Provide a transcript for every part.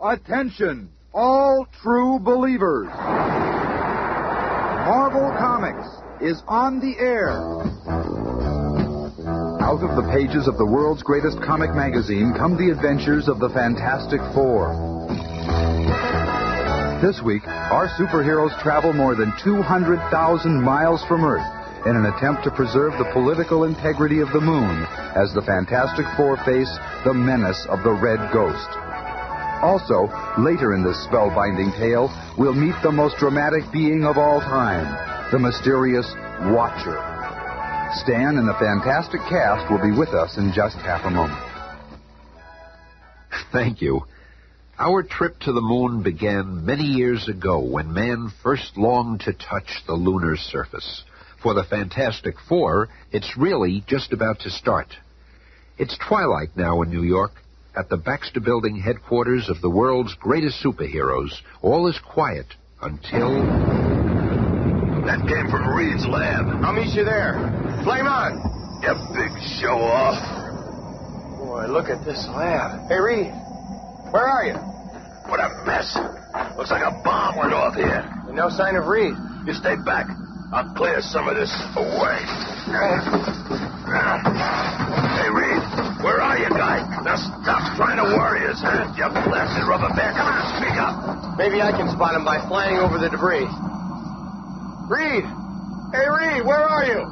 Attention, all true believers. Marvel Comics is on the air. Out of the pages of the world's greatest comic magazine come the adventures of the Fantastic Four. This week, our superheroes travel more than 200,000 miles from Earth in an attempt to preserve the political integrity of the moon as the Fantastic Four face the menace of the Red Ghost. Also, later in this spellbinding tale, we'll meet the most dramatic being of all time, the mysterious Watcher. Stan and the fantastic cast will be with us in just half a moment. Thank you. Our trip to the moon began many years ago when man first longed to touch the lunar surface. For the Fantastic Four, it's really just about to start. It's twilight now in New York. At the Baxter Building headquarters of the world's greatest superheroes, all is quiet until... That came from Reed's lab. I'll meet you there. Flame on! You big show-off. Boy, look at this lab. Hey, Reed, where are you? What a mess. Looks like a bomb went off here. And no sign of Reed. You stay back. I'll clear some of this away. Hey, Reed, where are you, guy? Now stop trying to worry us, huh? You blasted rubber band. Come on, speak up. Maybe I can spot him by flying over the debris. Reed! Hey, Reed, where are you?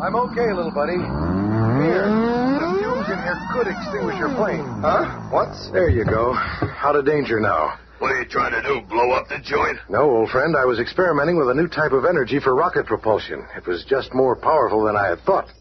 I'm okay, little buddy. Here. The fumes in here could extinguish your plane. Huh? What? There you go. Out of danger now. What are you trying to do, blow up the joint? No, old friend, I was experimenting with a new type of energy for rocket propulsion. It was just more powerful than I had thought.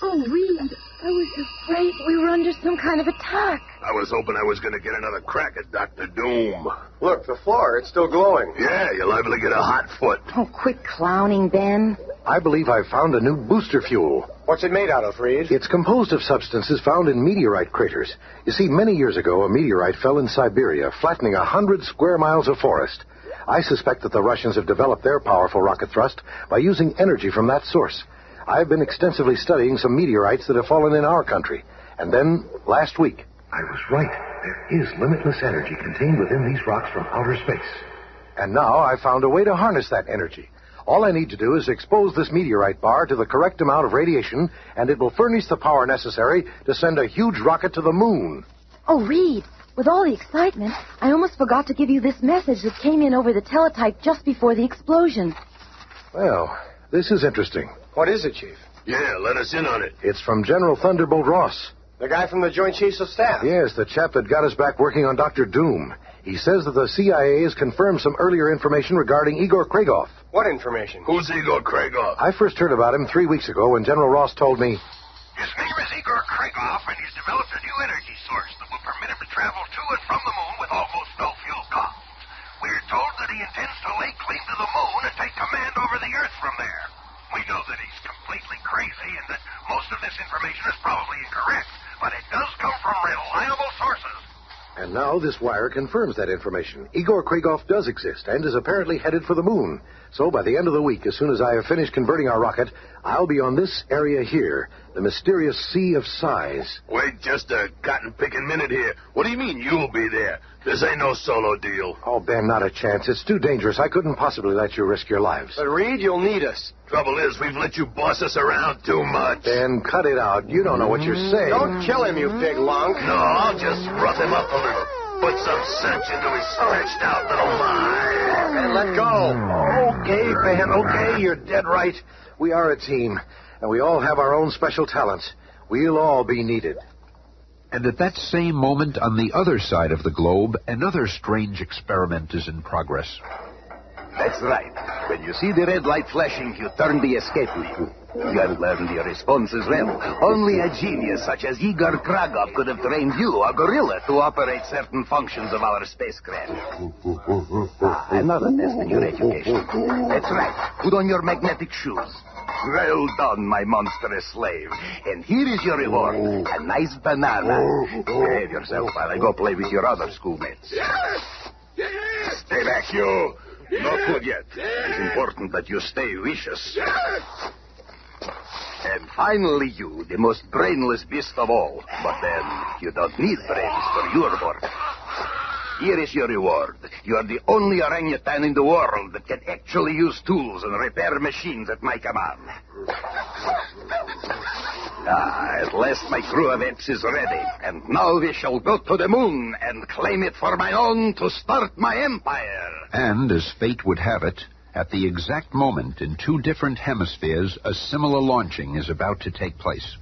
Oh, Reed, I was afraid we were under some kind of attack. I was hoping I was going to get another crack at Dr. Doom. Look, the floor, it's still glowing. Yeah, you're liable to get a hot foot. Oh, quit clowning, Ben. I believe I've found a new booster fuel. What's it made out of, Reed? It's composed of substances found in meteorite craters. You see, many years ago, a meteorite fell in Siberia, flattening 100 square miles of forest. I suspect that the Russians have developed their powerful rocket thrust by using energy from that source. I've been extensively studying some meteorites that have fallen in our country. And then, last week... I was right. There is limitless energy contained within these rocks from outer space. And now I've found a way to harness that energy. All I need to do is expose this meteorite bar to the correct amount of radiation, and it will furnish the power necessary to send a huge rocket to the moon. Oh, Reed, with all the excitement, I almost forgot to give you this message that came in over the teletype just before the explosion. Well, this is interesting. What is it, Chief? Yeah, let us in on it. It's from General Thunderbolt Ross. The guy from the Joint Chiefs of Staff? Yes, the chap that got us back working on Dr. Doom. He says that the CIA has confirmed some earlier information regarding Igor Kragoff. What information? Who's Igor Kragoff? I first heard about him 3 weeks ago when General Ross told me... His name is Igor Kragoff, and he's developed a new energy source that will permit him to travel to and from the moon with almost no fuel costs. We're told that he intends to lay claim to the moon and take command over the Earth from there. We know that he's completely crazy and that most of this information is probably incorrect, but it does come from reliable sources. And now this wire confirms that information. Igor Kragoff does exist and is apparently headed for the moon. So by the end of the week, as soon as I have finished converting our rocket, I'll be on this area here, the mysterious Sea of Sighs. Wait just a cotton-picking minute here. What do you mean you'll be there? This ain't no solo deal. Oh, Ben, not a chance. It's too dangerous. I couldn't possibly let you risk your lives. But, Reed, you'll need us. Trouble is, we've let you boss us around too much. Ben, cut it out. You don't know what you're saying. Don't kill him, you big lunk. No, I'll just rough him up a little. Put some sense into his stretched out little mind. And let go. Okay, Ben, okay. You're dead right. We are a team, and we all have our own special talents. We'll all be needed. And at that same moment, on the other side of the globe, another strange experiment is in progress. That's right. When you see the red light flashing, you turn the escape lead. You have learned the response as well. Only a genius such as Igor Kragoff could have trained you, a gorilla, to operate certain functions of our spacecraft. Another test in your education. That's right. Put on your magnetic shoes. Well done, my monstrous slave. And here is your reward. A nice banana. Behave yourself while I go play with your other schoolmates. Stay back, you. Not good yet. It's important that you stay vicious. And finally you, the most brainless beast of all. But then, you don't need brains for your work. Here is your reward. You are the only orangutan in the world that can actually use tools and repair machines at my command. At last my crew of apes is ready, and now we shall go to the moon and claim it for my own to start my empire. And, as fate would have it, at the exact moment in two different hemispheres, a similar launching is about to take place.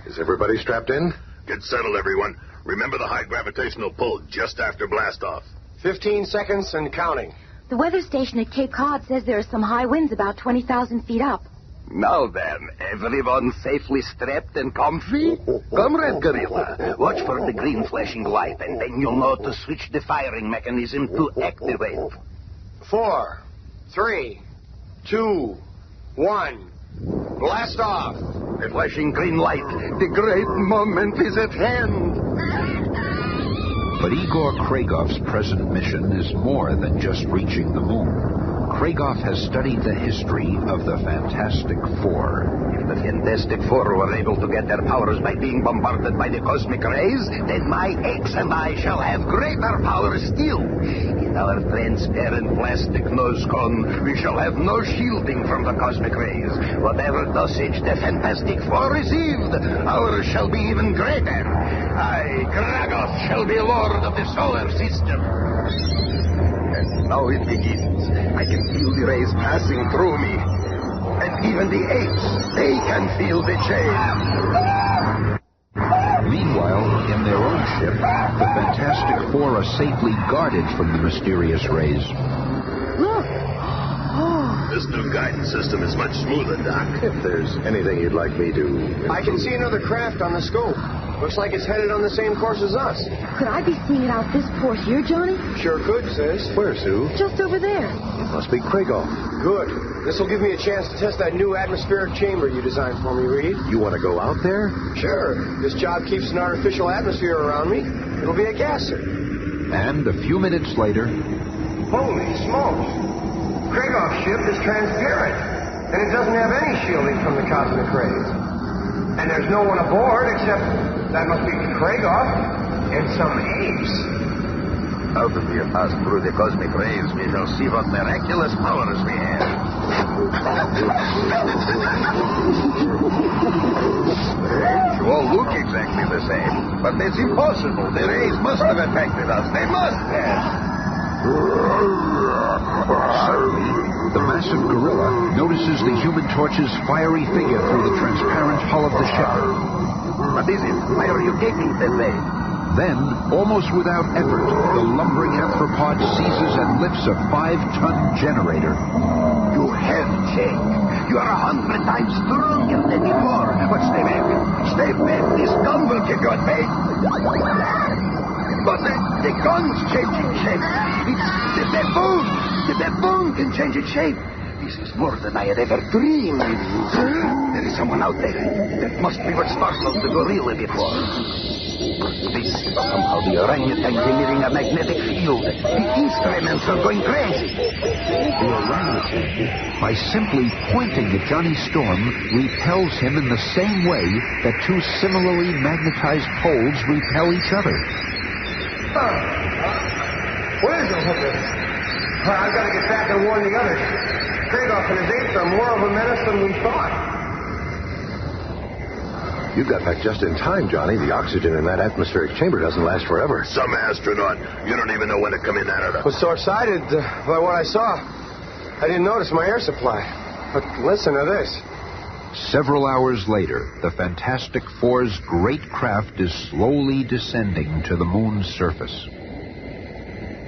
Is everybody strapped in? Get settled, everyone. Remember the high gravitational pull just after blastoff. 15 seconds and counting. The weather station at Cape Cod says there are some high winds about 20,000 feet up. Now then, everyone safely strapped and comfy? Comrade Gorilla, watch for the green flashing light, and then you'll know to switch the firing mechanism to activate. 4, 3, 2, 1. Blast off. The flashing green light. The great moment is at hand. But Igor Kragoff's present mission is more than just reaching the moon. Kragoff has studied the history of the Fantastic Four. If the Fantastic Four were able to get their powers by being bombarded by the cosmic rays, then my apes and I shall have greater power still. In our transparent plastic nose cone, we shall have no shielding from the cosmic rays. Whatever dosage the Fantastic Four received, ours shall be even greater. I, Kragoff, shall be Lord of the solar system. And now it begins. I can feel the rays passing through me. And even the apes, they can feel the change. Meanwhile, in their own ship, the Fantastic Four are safely guarded from the mysterious rays. Look! Oh. This new guidance system is much smoother, Doc. If there's anything you'd like me to... I can see another craft on the scope. Looks like it's headed on the same course as us. Could I be seeing it out this port here, Johnny? Sure could, sis. Where, Sue? Just over there. It must be Kragoff. Good. This will give me a chance to test that new atmospheric chamber you designed for me, Reed. You want to go out there? Sure. This job keeps an artificial atmosphere around me. It'll be a gas suit. And a few minutes later... Holy smokes! Kragoff's ship is transparent, and it doesn't have any shielding from the cosmic rays. And there's no one aboard except... that must be Kragoff and some apes. Now that we have passed through the cosmic rays, we shall see what miraculous powers we have. You all look exactly the same, but it's impossible. The rays must have affected us. They must have. Suddenly, the massive gorilla notices the Human Torch's fiery figure through the transparent hull of the ship. What is it? Why are you gaping that way? Then, almost without effort, the lumbering anthropod seizes and lifts a 5-ton generator. You have changed. You are 100 times stronger than before. But stay back. Stay back. This gun will give you a bait. But the gun's changing shape. The baboon. The baboon can change its shape. This is more than I had ever dreamed. There is someone out there. That must be what startled the gorilla before. Somehow the orangutan is emitting a magnetic field. The instruments are going crazy. The orangutan, by simply pointing at Johnny Storm, repels him in the same way that two similarly magnetized poles repel each other. Where's the hooker? I've got to get back and warn the others. Kragoff and his apes are more of a menace than we thought. You got back just in time, Johnny. The oxygen in that atmospheric chamber doesn't last forever. Some astronaut. You don't even know when to come in out of the... Was short-sighted by what I saw. I didn't notice my air supply. But listen to this. Several hours later, the Fantastic Four's great craft is slowly descending to the moon's surface.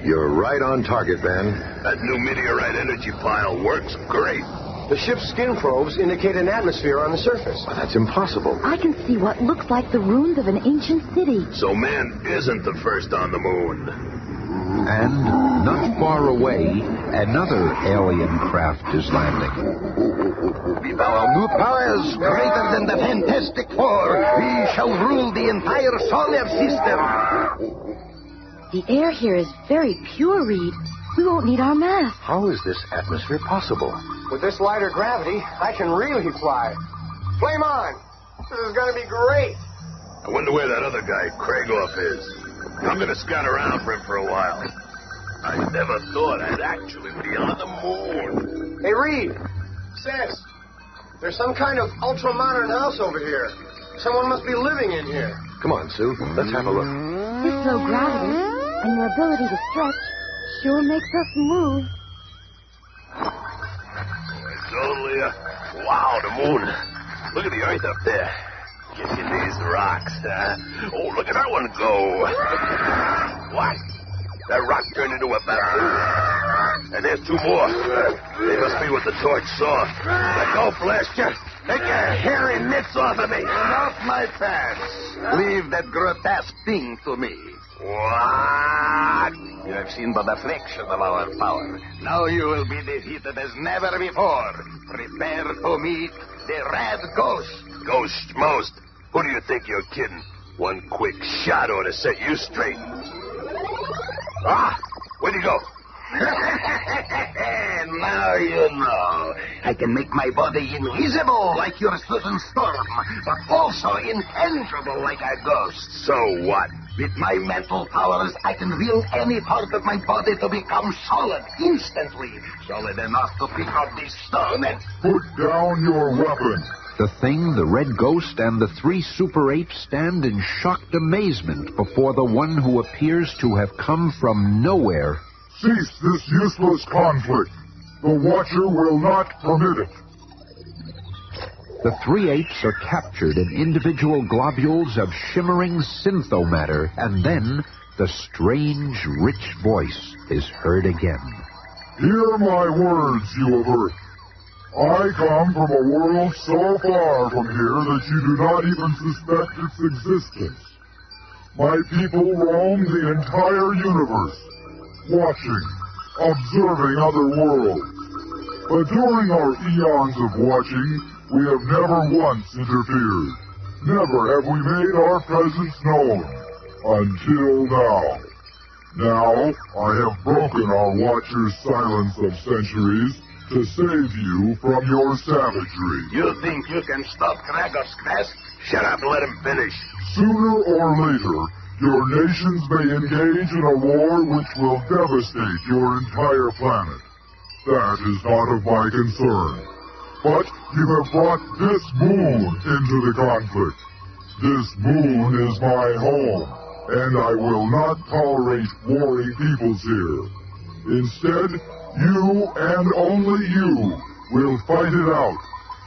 You're right on target, Ben. That new meteorite energy pile works great. The ship's skin probes indicate an atmosphere on the surface. Well, that's impossible. I can see what looks like the ruins of an ancient city. So man isn't the first on the moon. And, not far away, another alien craft is landing. With our new powers greater than the Fantastic Four, we shall rule the entire solar system. The air here is very pure, Reed. We won't need our masks. How is this atmosphere possible? With this lighter gravity, I can really fly. Flame on! This is going to be great. I wonder where that other guy, Kragoff, is. I'm gonna scout around for him for a while. I never thought I'd actually be on the moon. Hey, Reed. Sis. There's some kind of ultra-modern house over here. Someone must be living in here. Come on, Sue. Let's have a look. This low gravity and your ability to stretch sure makes us move. It's only a... Wow, the moon. Look at the earth up there. Get in these rocks, huh? Oh, look at that one go. What? That rock turned into a baboon. And there's two more. They must be what the torch saw. Let go, Flash. Take your hairy mitts off of me. Off my pants. Leave that grotesque thing to me. What? You have seen but a fraction of our power. Now you will be defeated as never before. Prepare to meet the Red Ghost. Ghost most. Who do you think you're kidding? One quick shot ought to set you straight. Ah! Where'd you go? Now you know. I can make my body invisible like your sudden storm, but also intangible like a ghost. So what? With my mental powers, I can will any part of my body to become solid instantly. Solid enough to pick up this stone and... Put down your weapon. The Thing, the Red Ghost, and the three Super Apes stand in shocked amazement before the one who appears to have come from nowhere. Cease this useless conflict. The Watcher will not permit it. The three apes are captured in individual globules of shimmering synthomatter, and then the strange, rich voice is heard again. Hear my words, you of Earth. I come from a world so far from here that you do not even suspect its existence. My people roam the entire universe, watching, observing other worlds. But during our eons of watching, we have never once interfered. Never have we made our presence known. Until now. Now, I have broken our Watcher's silence of centuries to save you from your savagery. You think you can stop Kragov's quest? Shut up and let him finish. Sooner or later, your nations may engage in a war which will devastate your entire planet. That is not of my concern. But you have brought this moon into the conflict. This moon is my home, and I will not tolerate warring peoples here. Instead, you and only you will fight it out,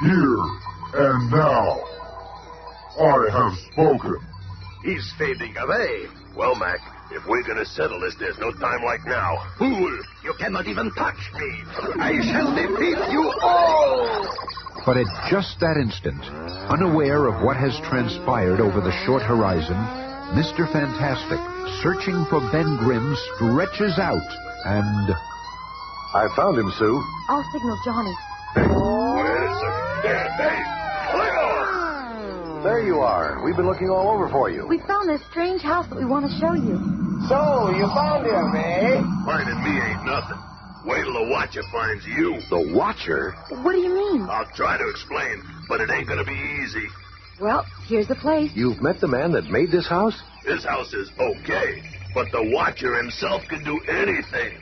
here and now. I have spoken. He's fading away. Well, Mac, if we're gonna settle this, there's no time like now. Fool! You cannot even touch me. I shall defeat you all! But at just that instant, unaware of what has transpired over the short horizon, Mr. Fantastic, searching for Ben Grimm, stretches out and... I found him, Sue. I'll signal Johnny. Wait a second. Hey, There you are. We've been looking all over for you. We found this strange house that we want to show you. So, you found him, eh? finding me ain't nothing. Wait till the Watcher finds you. The Watcher? What do you mean? I'll try to explain, but it ain't gonna be easy. Well, here's the place. You've met the man that made this house? This house is okay, but the Watcher himself can do anything.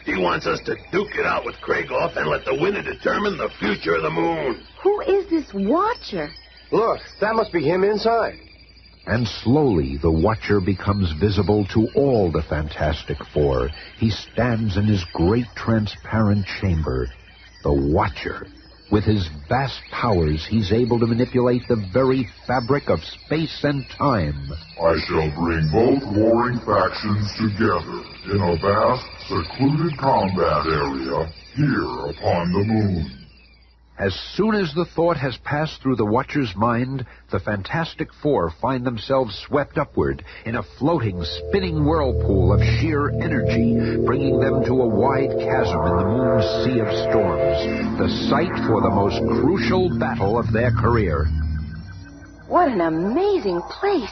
He wants us to duke it out with Kragoff and let the winner determine the future of the moon. Who is this Watcher? Look, that must be him inside. And slowly the Watcher becomes visible to all the Fantastic Four. He stands in his great transparent chamber. The Watcher. With his vast powers, he's able to manipulate the very fabric of space and time. I shall bring both warring factions together in a vast, secluded combat area here upon the moon. As soon as the thought has passed through the Watcher's mind, the Fantastic Four find themselves swept upward in a floating, spinning whirlpool of sheer energy, bringing them to a wide chasm in the moon's sea of storms, the site for the most crucial battle of their career. What an amazing place.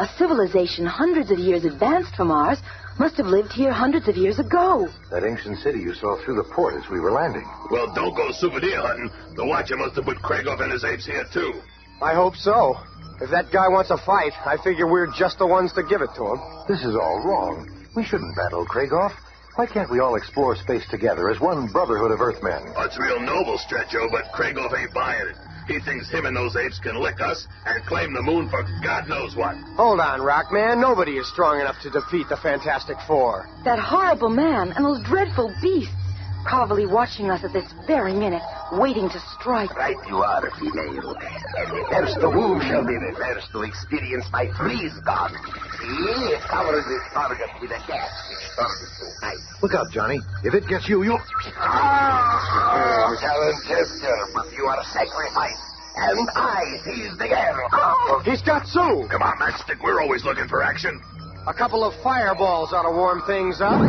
A civilization hundreds of years advanced from ours must have lived here hundreds of years ago. That ancient city you saw through the port as we were landing. Well, don't go souvenir hunting. The Watcher must have put Kragoff and his apes here, too. I hope so. If that guy wants a fight, I figure we're just the ones to give it to him. This is all wrong. We shouldn't battle Kragoff. Why can't we all explore space together as one brotherhood of Earthmen? It's real noble, Stretcho, but Kragoff ain't buying it. He thinks him and those apes can lick us and claim the moon for God knows what. Hold on, Rockman. Nobody is strong enough to defeat the Fantastic Four. That horrible man and those dreadful beasts. Probably watching us at this very minute, waiting to strike. Right you are, female. And the first to whom shall be the first to experience my freeze gun. See, it covers this target with a gas which turns to ice. Look out, Johnny. If it gets you, you'll... Gallant gesture, but you are sacrificed. And I seize the girl. He's got Sue. Come on, Matchstick. We're always looking for action. A couple of fireballs ought to warm things up.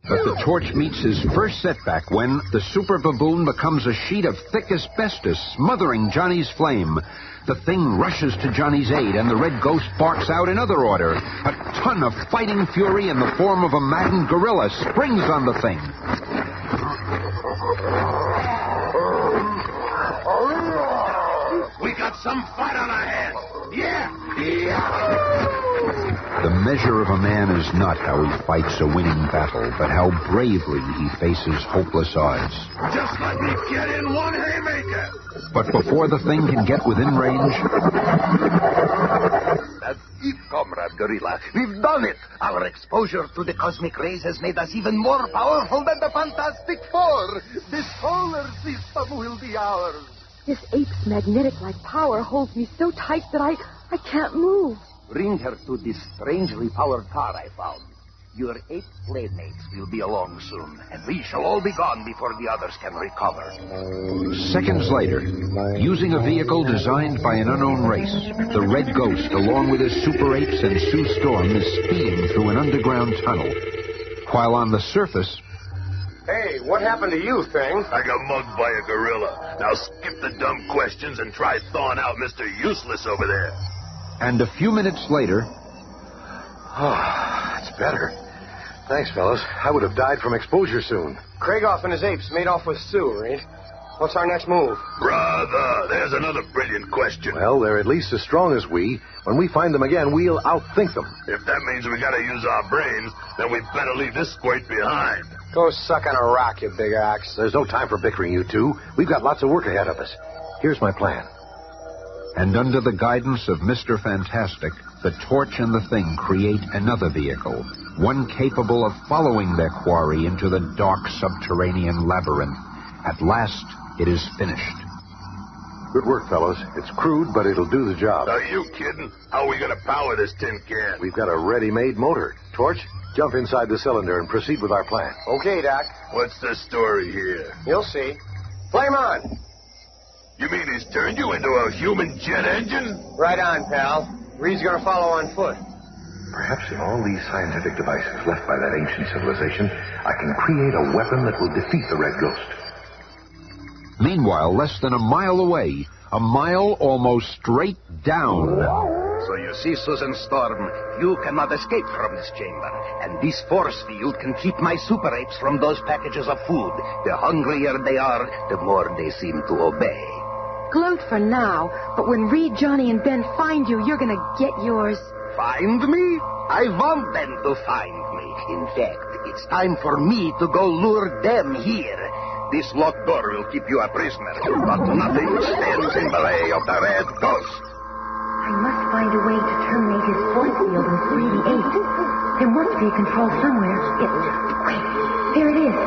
But the torch meets his first setback when the super baboon becomes a sheet of thick asbestos, smothering Johnny's flame. The thing rushes to Johnny's aid, and the red ghost barks out in other order. A ton of fighting fury in the form of a maddened gorilla springs on the thing. We got some fight on our hands. Yeah. The measure of a man is not how he fights a winning battle, but how bravely he faces hopeless odds. Just let me get in one haymaker. But before the thing can get within range... That's it, Comrade Gorilla. We've done it. Our exposure to the cosmic rays has made us even more powerful than the Fantastic Four. The solar system will be ours. This ape's magnetic-like power holds me so tight that I can't move. Bring her to this strangely powered car I found. Your 8 playmates will be along soon, and we shall all be gone before the others can recover. Seconds later, using a vehicle designed by an unknown race, the Red Ghost, along with his super apes and Sue Storm, is speeding through an underground tunnel. While on the surface... Hey, what happened to you, thing? I got mugged by a gorilla. Now skip the dumb questions and try thawing out Mr. Useless over there. And a few minutes later... Oh, it's better. Thanks, fellas. I would have died from exposure soon. Kragoff and his apes made off with Sue, Reed. What's our next move? Brother, there's another brilliant question. Well, they're at least as strong as we. When we find them again, we'll outthink them. If that means we gotta use our brains, then we better leave this squirt behind. Go suck on a rock, you big axe. There's no time for bickering, you two. We've got lots of work ahead of us. Here's my plan. And under the guidance of Mr. Fantastic, the Torch and the Thing create another vehicle, one capable of following their quarry into the dark subterranean labyrinth. At last, it is finished. Good work, fellows. It's crude, but it'll do the job. Are you kidding? How are we gonna power this tin can? We've got a ready-made motor. Torch, jump inside the cylinder and proceed with our plan. Okay, Doc. What's the story here? You'll see. Flame on! You mean he's turned you into a human jet engine? Right on, pal. Reed's gonna follow on foot. Perhaps in all these scientific devices left by that ancient civilization, I can create a weapon that will defeat the Red Ghost. Meanwhile, less than a mile away, a mile almost straight down. So you see, Susan Storm, you cannot escape from this chamber. And this force field can keep my super apes from those packages of food. The hungrier they are, the more they seem to obey. Gloat for now, but when Reed, Johnny, and Ben find you, you're gonna get yours. Find me? I want them to find me. In fact, it's time for me to go lure them here. This locked door will keep you a prisoner, but nothing stands in the way of the Red Ghost. I must find a way to terminate his force field and free the apes. There must be a control somewhere. Wait, there it is.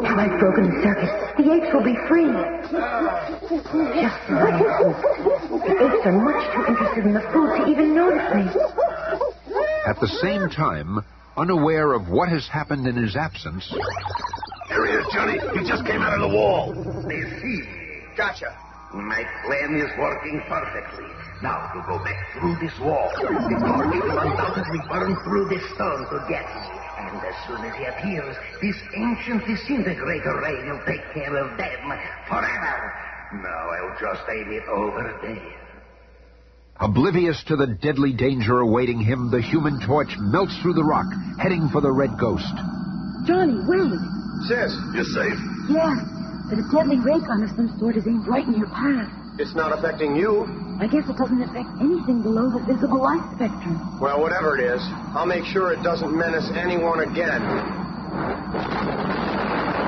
Now I've broken the circuit. The apes will be free. Just my hope. The apes are much too interested in the food to even notice me. At the same time, unaware of what has happened in his absence... Here he is, Johnny. He just came out of the wall. They see. Gotcha. My plan is working perfectly. Now to go back through this wall. The torch will undoubtedly burn through this stone to get me. And as soon as he appears, this ancient disintegrator ray will take care of them forever. Now I'll just aim it over there. Oblivious to the deadly danger awaiting him, the Human Torch melts through the rock, heading for the Red Ghost. Johnny, wait. Sis. You safe? Yes. But a deadly ray gun of some sort is aimed right in your path. It's not affecting you. I guess it doesn't affect anything below the visible light spectrum. Well, whatever it is, I'll make sure it doesn't menace anyone again.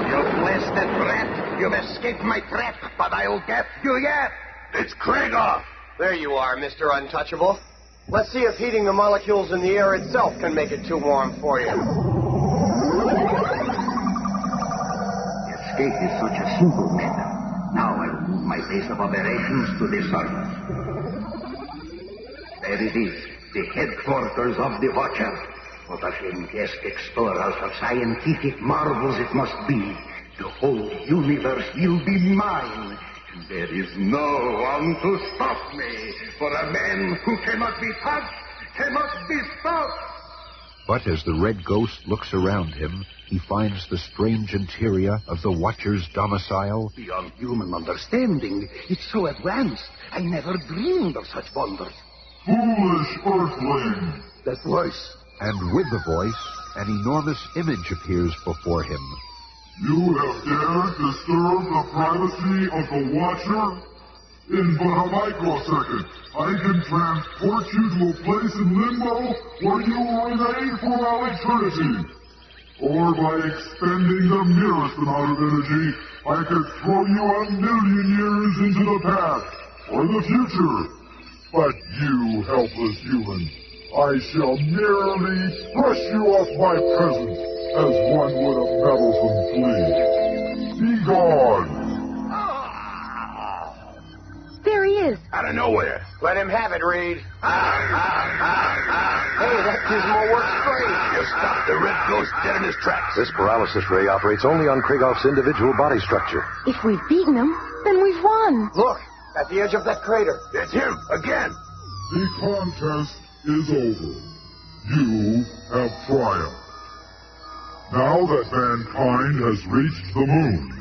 You blasted rat! You've escaped my trap, but I'll get you yet! It's Kragoff! There you are, Mr. Untouchable. Let's see if heating the molecules in the air itself can make it too warm for you. Escape is such a simple matter. Now I'll move my base of operations to the surface. There it is, the headquarters of the Watcher. What a fantastic explorers of scientific marvels it must be. The whole universe will be mine. There is no one to stop me, for a man who cannot be touched cannot be stopped. But as the red ghost looks around him, he finds the strange interior of the Watcher's domicile. Beyond human understanding, it's so advanced. I never dreamed of such wonders. Foolish Earthling! That voice. And with the voice, an enormous image appears before him. You have dared disturb the privacy of the Watcher? In but a microsecond, I can transport you to a place in limbo where you will remain for all eternity. Or by expending the merest amount of energy, I could throw you 1,000,000 years into the past or the future. But you, helpless human, I shall merely brush you off my presence as one would a meddlesome flea. Be gone! There he is. Out of nowhere. Let him have it, Reed. Hey, that gizmo works great. You stopped the red ghost dead in his tracks. This paralysis ray operates only on Kragoff's individual body structure. If we've beaten him, then we've won. Look, at the edge of that crater. It's him, again. The contest is over. You have triumphed. Now that mankind has reached the moon,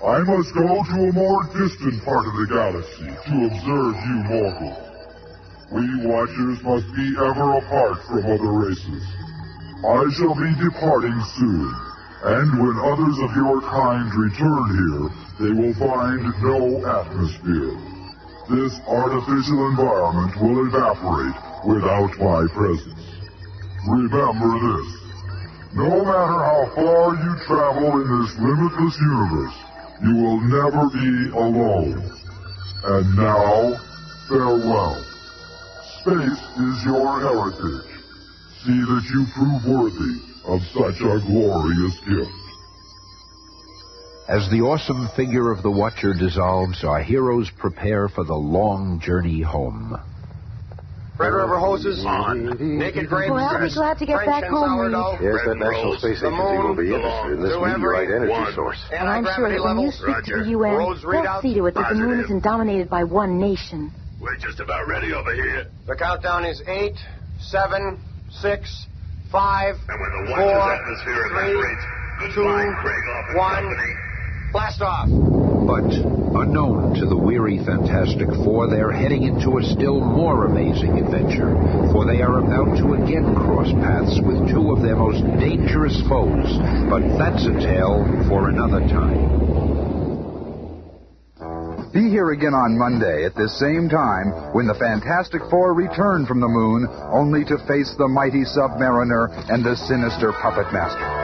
I must go to a more distant part of the galaxy to observe you mortals. We Watchers must be ever apart from other races. I shall be departing soon, and when others of your kind return here, they will find no atmosphere. This artificial environment will evaporate without my presence. Remember this. No matter how far you travel in this limitless universe, you will never be alone. And now, farewell. Space is your heritage. See that you prove worthy of such a glorious gift. As the awesome figure of the Watcher dissolves, our heroes prepare for the long journey home. Red River hoses, naked grapes, Well, I'll be glad to get French back home, Reed. sourdough, Yes, that National Space Agency will be interested in this meteorite energy source. And I'm sure that when you speak to the UN, they'll see to it that the moon isn't dominated by one nation. We're just about ready over here. The countdown is 8, 7, 6, 5, And when the 4, Watcher's atmosphere 3, evaporates, 2, goodbye, Kragoff and 1, company. blast off. But, unknown to the weary Fantastic Four, they're heading into a still more amazing adventure, for they are about to again cross paths with two of their most dangerous foes. But that's a tale for another time. Be here again on Monday at this same time when the Fantastic Four return from the moon, only to face the mighty Submariner and the sinister Puppet Master.